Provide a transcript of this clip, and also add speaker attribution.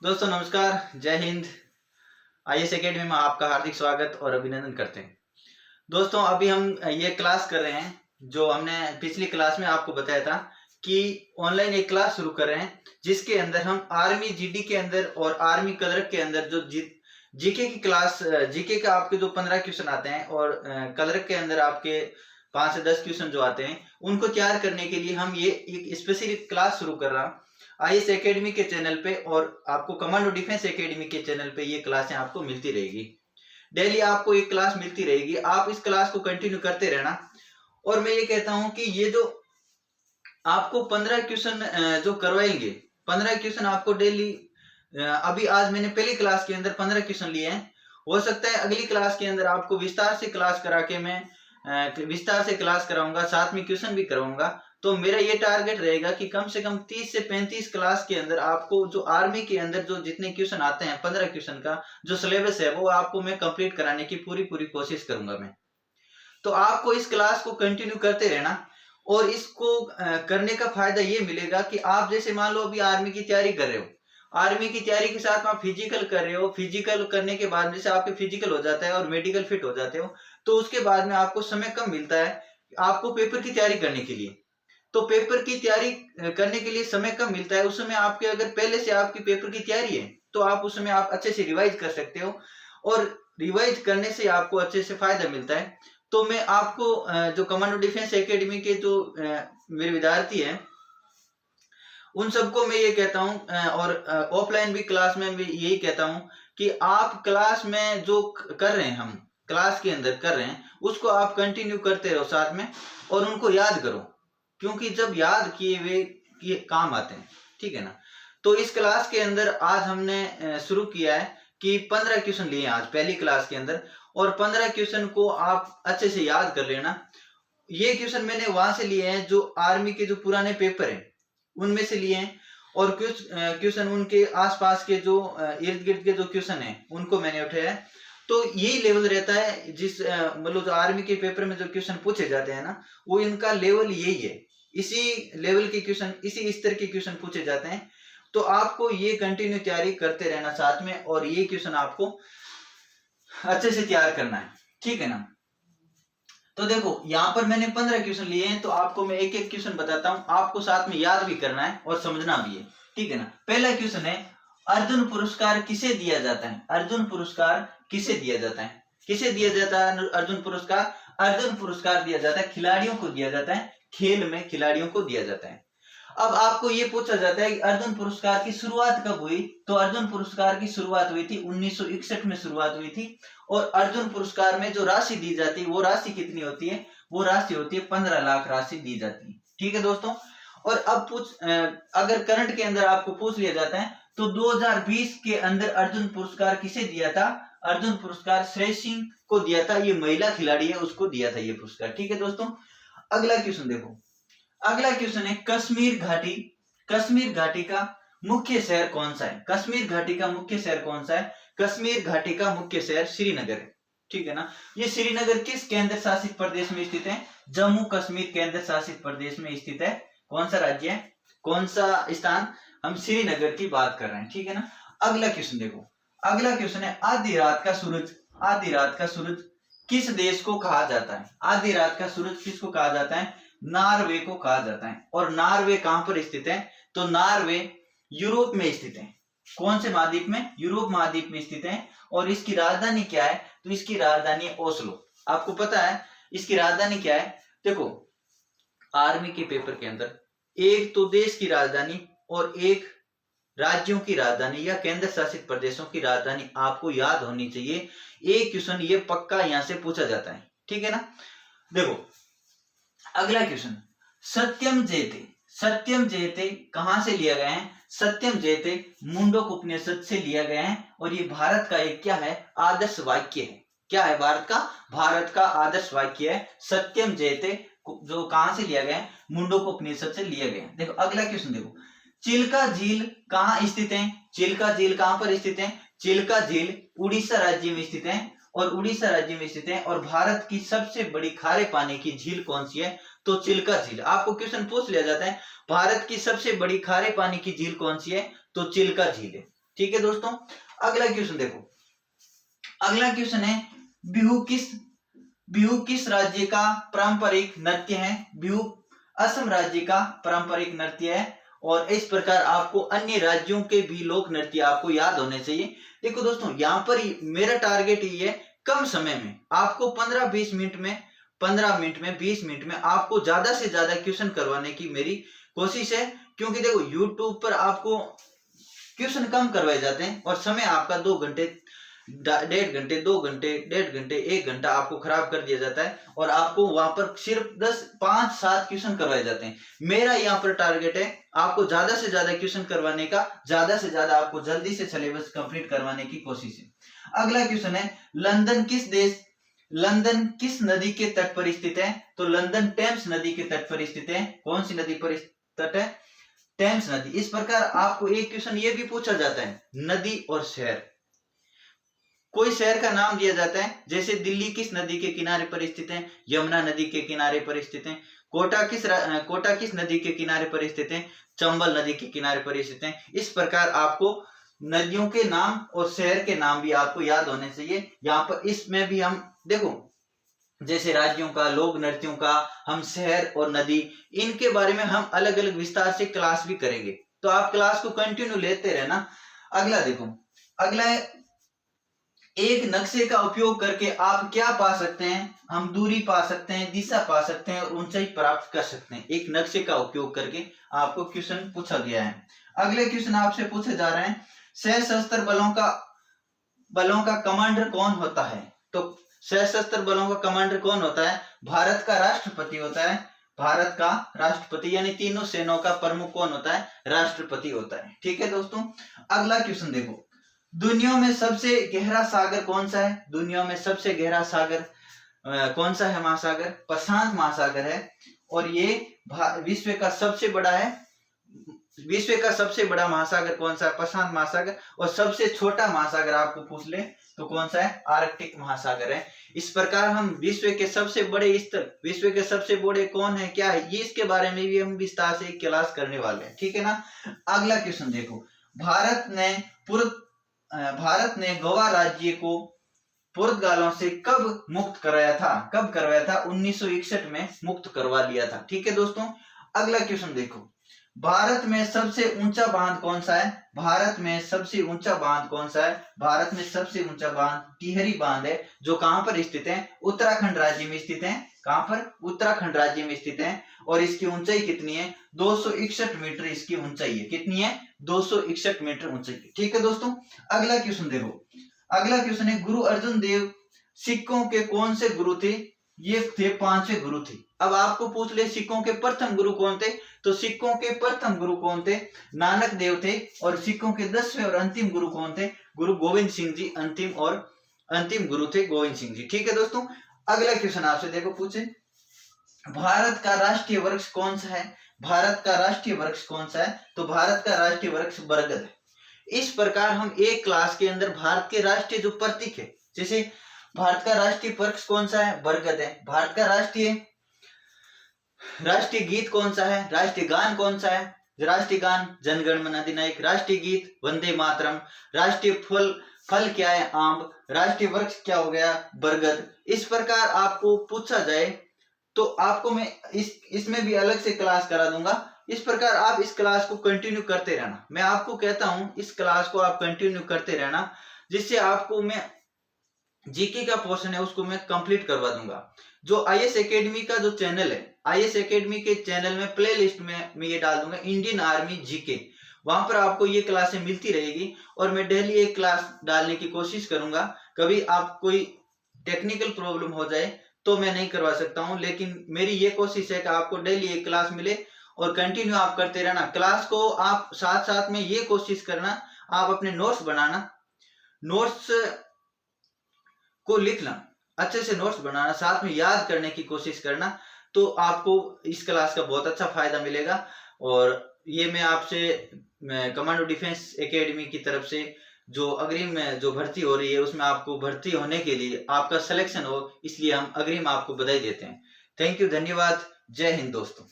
Speaker 1: दोस्तों नमस्कार, जय हिंद। आईएएस एकेडमी में आपका हार्दिक स्वागत और अभिनंदन करते हैं। दोस्तों अभी हम ये क्लास कर रहे हैं जो हमने पिछली क्लास में आपको बताया था कि ऑनलाइन एक क्लास शुरू कर रहे हैं जिसके अंदर हम आर्मी जीडी के अंदर और आर्मी क्लर्क के अंदर जो जीके की क्लास, जीके का आपके जो 15 क्वेश्चन आते हैं और क्लर्क के अंदर आपके 5 से 10 क्वेश्चन जो आते हैं उनको तैयार करने के लिए हम ये एक स्पेशल क्लास शुरू कर रहा हूँ आईएएस एकेडमी के चैनल पे, और आपको कमांडो डिफेंस एकेडमी के चैनल पे ये क्लासें आपको मिलती रहेगी। डेली आपको एक क्लास मिलती रहेगी, आप इस क्लास को कंटिन्यू करते रहना। और मैं ये कहता हूं कि ये जो आपको 15 क्वेश्चन जो करवाएंगे, 15 क्वेश्चन आपको डेली, अभी आज मैंने पहली क्लास के अंदर 15 क्वेश्चन लिए हैं। हो सकता है अगली क्लास के अंदर आपको विस्तार से क्लास करा के मैं विस्तार से क्लास कराऊंगा, साथ में क्वेश्चन भी कराऊंगा। तो मेरा ये टारगेट रहेगा कि कम से कम 30 से 35 क्लास के अंदर आपको जो आर्मी के अंदर जो जितने क्वेश्चन आते हैं 15 क्वेश्चन का जो सिलेबस है वो आपको मैं कंप्लीट कराने की पूरी कोशिश करूंगा मैं। तो आपको इस क्लास को कंटिन्यू करते रहना, और इसको करने का फायदा ये मिलेगा कि आप जैसे मान लो अभी आर्मी की तैयारी कर रहे हो, आर्मी की तैयारी के साथ आप फिजिकल कर रहे हो, फिजिकल करने के बाद जैसे आपके फिजिकल हो जाता है और मेडिकल फिट हो जाते हो, तो उसके बाद में आपको समय कम मिलता है आपको पेपर की तैयारी करने के लिए। तो पेपर की तैयारी करने के लिए समय कम मिलता है, उस समय आपके अगर पहले से आपकी पेपर की तैयारी है तो आप उस समय आप अच्छे से रिवाइज कर सकते हो, और रिवाइज करने से आपको अच्छे से फायदा मिलता है। तो मैं आपको जो कमांडो डिफेंस एकेडमी के जो मेरे विद्यार्थी हैं उन सबको मैं ये कहता हूँ, और ऑफलाइन भी क्लास में भी यही कहता हूँ कि आप क्लास में जो कर रहे हैं, हम क्लास के अंदर कर रहे हैं उसको आप कंटिन्यू करते रहो साथ में, और उनको याद करो, क्योंकि जब याद किए हुए काम आते हैं, ठीक है ना। तो इस क्लास के अंदर आज हमने शुरू किया है कि 15 क्वेश्चन लिए आज पहली क्लास के अंदर, और 15 क्वेश्चन को आप अच्छे से याद कर लेना। ये क्वेश्चन मैंने वहां से लिए हैं जो आर्मी के जो पुराने पेपर हैं उनमें से लिए हैं, और कुछ क्वेश्चन उनके आसपास के जो इर्द गिर्द के जो क्वेश्चन हैं उनको मैंने उठाया है। तो यही लेवल रहता है जिस मतलब जो आर्मी के पेपर में जो क्वेश्चन पूछे जाते हैं ना, वो इनका लेवल यही है, इसी लेवल के क्वेश्चन, इसी स्तर के क्वेश्चन पूछे जाते हैं। तो आपको ये कंटिन्यू तैयारी करते रहना साथ में, और ये क्वेश्चन आपको अच्छे से तैयार करना है, ठीक है ना। तो देखो यहाँ पर मैंने 15 क्वेश्चन लिए हैं, तो आपको मैं एक एक क्वेश्चन बताता हूँ, आपको साथ में याद भी करना है और समझना भी है, ठीक है ना। पहला क्वेश्चन है, अर्जुन पुरस्कार किसे दिया जाता है? अर्जुन पुरस्कार किसे दिया जाता है? किसे दिया जाता है अर्जुन पुरस्कार? अर्जुन पुरस्कार दिया जाता है खिलाड़ियों को दिया जाता है, खेल में खिलाड़ियों को दिया जाता है। अब आपको ये पूछा जाता है कि अर्जुन पुरस्कार की शुरुआत कब हुई? तो अर्जुन पुरस्कार की शुरुआत हुई थी 1961 में शुरुआत हुई थी, और अर्जुन पुरस्कार में जो राशि दी जाती है वो राशि कितनी होती है? वो राशि होती है 15 लाख राशि दी जाती है, ठीक है दोस्तों। और अब अगर करंट के अंदर आपको पूछ लिया जाता है तो 2020 के अंदर अर्जुन पुरस्कार किसे दिया था? अर्जुन पुरस्कार श्रेय सिंह को दिया था, ये महिला खिलाड़ी है उसको दिया था ये पुरस्कार, ठीक है दोस्तों। अगला क्वेश्चन देखो, अगला क्वेश्चन है, कश्मीर घाटी, कश्मीर घाटी का मुख्य शहर कौन सा है? कश्मीर घाटी का मुख्य शहर कौन सा है? कश्मीर घाटी का मुख्य शहर श्रीनगर है, ठीक है ना। ये श्रीनगर किस केंद्र शासित प्रदेश में स्थित है? जम्मू कश्मीर केंद्र शासित प्रदेश में स्थित है। कौन सा राज्य है, कौन सा स्थान? हम श्रीनगर की बात कर रहे हैं, ठीक है ना। अगला क्वेश्चन देखो, अगला क्वेश्चन है, आधी रात का सूरज, आधी रात का सूरज किस देश को कहा जाता है? आधी रात का सूरज किसको कहा जाता है? नॉर्वे को कहा जाता है। और नॉर्वे कहां पर स्थित है? तो नॉर्वे यूरोप में स्थित है। कौन से महाद्वीप में? यूरोप महाद्वीप में स्थित है। और इसकी राजधानी क्या है? तो इसकी राजधानी है ओस्लो। आपको पता है इसकी राजधानी क्या है? देखो आर्मी के पेपर के अंदर एक तो देश की राजधानी और एक राज्यों की राजधानी या केंद्र शासित प्रदेशों की राजधानी आपको याद होनी चाहिए। एक क्वेश्चन ये पक्का यहां से पूछा जाता है, ठीक है ना। देखो अगला क्वेश्चन, सत्यम जयते, सत्यम जयते कहां से लिया गया है? सत्यम जयते मुंडक उपनिषद से लिया गया है, और ये भारत का एक क्या है? आदर्श वाक्य है। क्या है भारत का? भारत का आदर्श वाक्य है सत्यम जयते, जो कहां से लिया गया है? मुंडक उपनिषद से लिया गया है। देखो अगला क्वेश्चन देखो, चिल्का झील कहां स्थित है? चिल्का झील कहां पर स्थित है? चिल्का झील उड़ीसा राज्य में स्थित है, और उड़ीसा राज्य में स्थित है। और भारत की सबसे बड़ी खारे पानी की झील कौन सी है? तो चिल्का झील। आपको क्वेश्चन पूछ लिया जाता है भारत की सबसे बड़ी खारे पानी की झील कौन सी है? तो चिल्का झील है। ठीक है दोस्तों, अगला क्वेश्चन देखो। अगला क्वेश्चन है बिहू किस राज्य का पारंपरिक नृत्य है? बिहू असम राज्य का पारंपरिक नृत्य है। और इस प्रकार आपको अन्य राज्यों के भी लोक नृत्य आपको याद होने चाहिए। देखो दोस्तों, यहाँ पर मेरा टारगेट ये है, कम समय में आपको 15-20 मिनट में 20 मिनट में आपको ज्यादा से ज्यादा क्वेश्चन करवाने की मेरी कोशिश है। क्योंकि देखो यूट्यूब पर आपको क्वेश्चन कम करवाए जाते हैं और समय आपका 2 घंटे, 1.5 घंटे, 2 घंटे, 1.5 घंटे, 1 घंटा आपको खराब कर दिया जाता है और आपको वहां पर सिर्फ 5-7 क्वेश्चन करवाए जाते हैं। मेरा यहाँ पर टारगेट है आपको ज्यादा से ज्यादा क्वेश्चन करवाने का, ज्यादा से ज्यादा आपको जल्दी से सिलेबस कंप्लीट करवाने की कोशिश है। अगला क्वेश्चन है लंदन किस नदी के तट पर स्थित है? तो लंदन टेम्स नदी के तट पर स्थित है। कौन सी नदी पर तट है? टेम्स नदी। इस प्रकार आपको एक क्वेश्चन ये भी पूछा जाता है, नदी और शहर, कोई शहर का नाम दिया जाता है, जैसे दिल्ली किस नदी के किनारे पर स्थित है? यमुना नदी के किनारे पर स्थित है। कोटा किस नदी के किनारे पर स्थित है? चंबल नदी के किनारे पर स्थित है। इस प्रकार आपको नदियों के नाम और शहर के नाम भी आपको याद होने चाहिए। यहाँ पर इसमें भी हम देखो, जैसे राज्यों का, लोक नृत्यों का, हम शहर और नदी, इनके बारे में हम अलग अलग विस्तार से क्लास भी करेंगे, तो आप क्लास को कंटिन्यू लेते रहना। अगला देखो, अगला है एक नक्शे का उपयोग करके आप क्या पा सकते हैं? हम दूरी पा सकते हैं, दिशा पा सकते हैं और ऊंचाई प्राप्त कर सकते हैं। एक नक्शे का उपयोग करके आपको क्वेश्चन पूछा गया है। अगले क्वेश्चन आपसे पूछे जा रहे हैं, सशस्त्र बलों का कमांडर कौन होता है? तो सशस्त्र बलों का कमांडर कौन होता है? भारत का राष्ट्रपति होता है। भारत का राष्ट्रपति, यानी तीनों सेनाओं का प्रमुख कौन होता है? राष्ट्रपति होता है। ठीक है दोस्तों, अगला क्वेश्चन देखो, दुनिया में सबसे गहरा सागर कौन सा है? दुनिया में सबसे गहरा सागर कौन सा है? महासागर प्रशांत महासागर है। और ये विश्व का सबसे बड़ा है। विश्व का सबसे बड़ा महासागर कौन सा है? प्रशांत महासागर। और सबसे छोटा महासागर आपको पूछ ले तो कौन सा है? आर्कटिक महासागर है। इस प्रकार हम विश्व के सबसे बड़े स्थल, विश्व के सबसे बड़े कौन है, क्या है, ये इसके बारे में भी हम विस्तार से क्लास करने वाले हैं। ठीक है ना। अगला क्वेश्चन देखो, भारत ने गोवा राज्य को पुर्तगालों से कब मुक्त कराया था? कब करवाया था? 1961 में मुक्त करवा लिया था। ठीक है दोस्तों, अगला क्वेश्चन देखो, भारत में सबसे ऊंचा बांध कौन सा है? भारत में सबसे ऊंचा बांध कौन सा है? भारत में सबसे ऊंचा बांध टिहरी बांध है, जो कहां पर स्थित है? उत्तराखंड राज्य में स्थित है। कहां पर? उत्तराखंड राज्य में स्थित है। और इसकी ऊंचाई कितनी है? 261 मीटर इसकी ऊंचाई है। कितनी है? 261 मीटर ऊंचाई। ठीक है दोस्तों, अगला क्वेश्चन देखो, अगला क्वेश्चन है, गुरु अर्जुन देव सिखों के कौन से गुरु थे? ये थे 5वें गुरु थे। अब आपको पूछ ले सिखों के प्रथम गुरु कौन थे? तो सिखों के प्रथम गुरु कौन थे? नानक देव थे। और सिखों के 10वें और अंतिम गुरु कौन थे? गुरु गोविंद सिंह जी अंतिम गुरु थे गोविंद सिंह जी। ठीक है दोस्तों, अगला क्वेश्चन आपसे देखो पूछे, भारत का राष्ट्रीय वृक्ष कौन सा है? भारत का राष्ट्रीय वृक्ष कौन सा है? तो भारत का राष्ट्रीय वृक्ष बरगद है। इस प्रकार हम एक क्लास के अंदर भारत के राष्ट्रीय जो प्रतीक है, जैसे भारत का राष्ट्रीय वृक्ष कौन सा है? बरगद है। भारत का राष्ट्रीय गीत कौन सा है? राष्ट्रीय गान कौन सा है? राष्ट्रीय गान जन गण मन अधिनायक। राष्ट्रीय गीत वंदे मातरम। राष्ट्रीय फल क्या है? आम। राष्ट्रीय वृक्ष क्या हो गया? बरगद। इस प्रकार आपको पूछा जाए तो आपको मैं इसमें भी अलग से क्लास करा दूंगा। इस प्रकार आप इस क्लास को कंटिन्यू करते रहना। मैं आपको कहता हूं इस क्लास को आप कंटिन्यू करते रहना, जिससे आपको मैं जीके का पोर्शन है उसको मैं कंप्लीट करवा दूंगा। जो आईएएस एकेडमी का जो चैनल है, आईएएस एकेडमी के चैनल में प्ले लिस्ट में मैं ये डाल दूंगा, इंडियन आर्मी जीके। वहां पर आपको ये क्लासें मिलती रहेगी और मैं डेली एक क्लास डालने की कोशिश करूंगा। कभी आप कोई टेक्निकल प्रॉब्लम हो जाए तो मैं नहीं करवा सकता हूं, लेकिन मेरी ये कोशिश है कि आपको डेली एक क्लास मिले और कंटिन्यू आप करते रहना। क्लास को आप साथ साथ में ये कोशिश करना, आप अपने नोट्स बनाना, नोट्स को लिखना, अच्छे से नोट्स बनाना, साथ में याद करने की कोशिश करना, तो आपको इस क्लास का बहुत अच्छा फायदा मिलेगा। और ये मैं आपसे कमांडो डिफेंस एकेडमी की तरफ से जो अग्रिम में जो भर्ती हो रही है उसमें आपको भर्ती होने के लिए आपका सिलेक्शन हो, इसलिए हम अग्रिम आपको बधाई देते हैं। थैंक यू, धन्यवाद, जय हिंद दोस्तों।